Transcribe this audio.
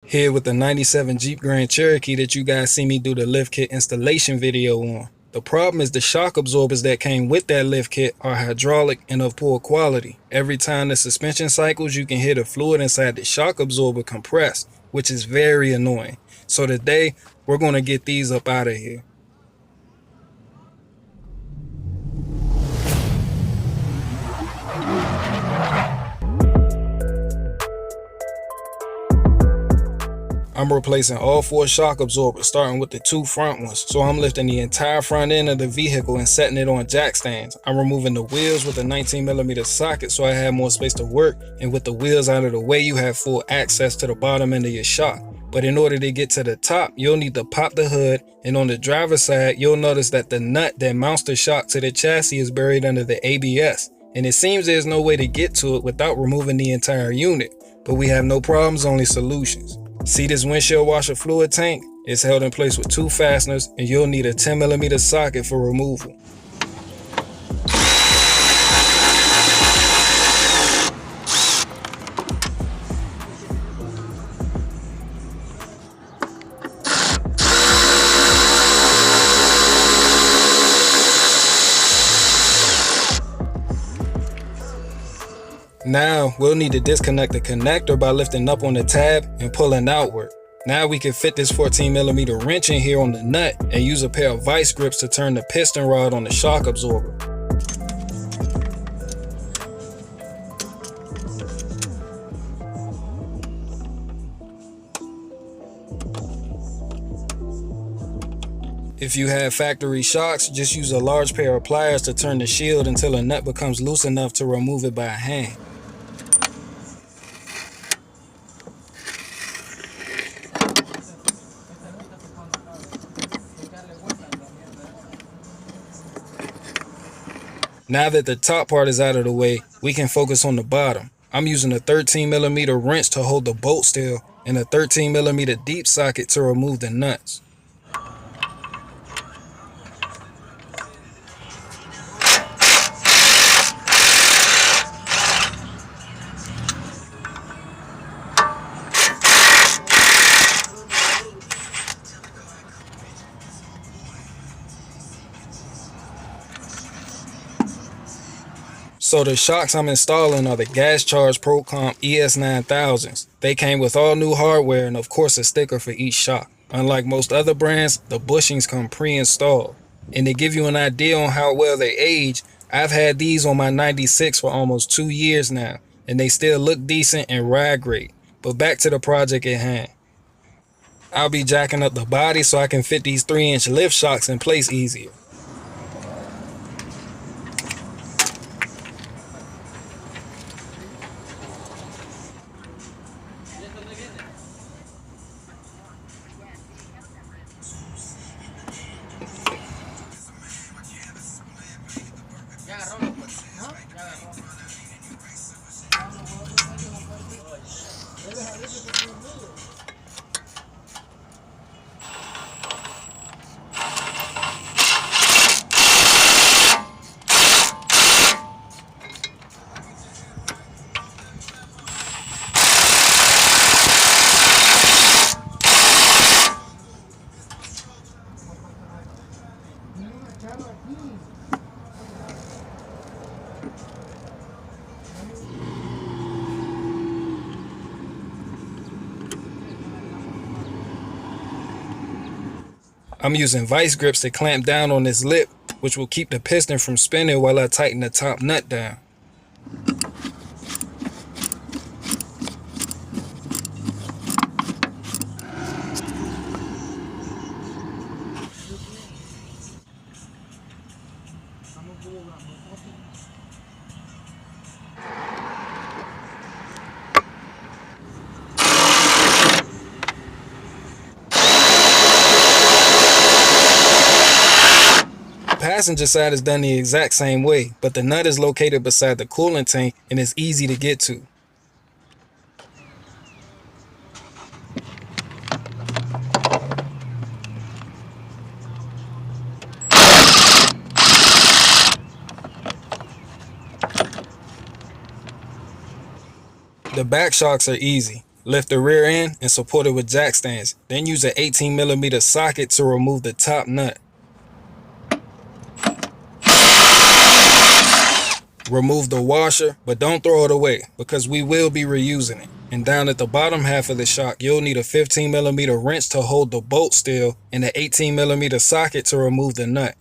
Here with the 97 Jeep Grand Cherokee that you guys see me do the lift kit installation video on. The problem is the shock absorbers that came with that lift kit are hydraulic and of poor quality. Every time the suspension cycles, you can hear the fluid inside the shock absorber compress, which is very annoying. So today, we're going to get these up out of here. I'm replacing all 4 shock absorbers, starting with the 2 front ones. So I'm lifting the entire front end of the vehicle and setting it on jack stands. I'm removing the wheels with a 19mm socket so I have more space to work, and with the wheels out of the way, you have full access to the bottom end of your shock. But in order to get to the top, you'll need to pop the hood, and on the driver's side, you'll notice that the nut that mounts the shock to the chassis is buried under the ABS. And it seems there's no way to get to it without removing the entire unit. But we have no problems, only solutions. See this windshield washer fluid tank? It's held in place with 2 fasteners, and you'll need a 10mm socket for removal. Now, we'll need to disconnect the connector by lifting up on the tab and pulling outward. Now we can fit this 14mm wrench in here on the nut and use a pair of vice grips to turn the piston rod on the shock absorber. If you have factory shocks, just use a large pair of pliers to turn the shield until a nut becomes loose enough to remove it by hand. Now that the top part is out of the way, we can focus on the bottom. I'm using a 13mm wrench to hold the bolt still and a 13mm deep socket to remove the nuts. So the shocks I'm installing are the gas-charged Pro Comp ES9000s. They came with all new hardware and of course a sticker for each shock. Unlike most other brands, the bushings come pre-installed. And to give you an idea on how well they age, I've had these on my 96 for almost 2 years now, and they still look decent and ride great. But back to the project at hand. I'll be jacking up the body so I can fit these 3-inch lift shocks in place easier. I'm using vice grips to clamp down on this lip, which will keep the piston from spinning while I tighten the top nut down. Passenger side is done the exact same way, but the nut is located beside the coolant tank and is easy to get to. The back shocks are easy. Lift the rear end and support it with jack stands. Then use an 18mm socket to remove the top nut. Remove the washer, but don't throw it away because we will be reusing it. And down at the bottom half of the shock, you'll need a 15mm wrench to hold the bolt still and an 18mm socket to remove the nut.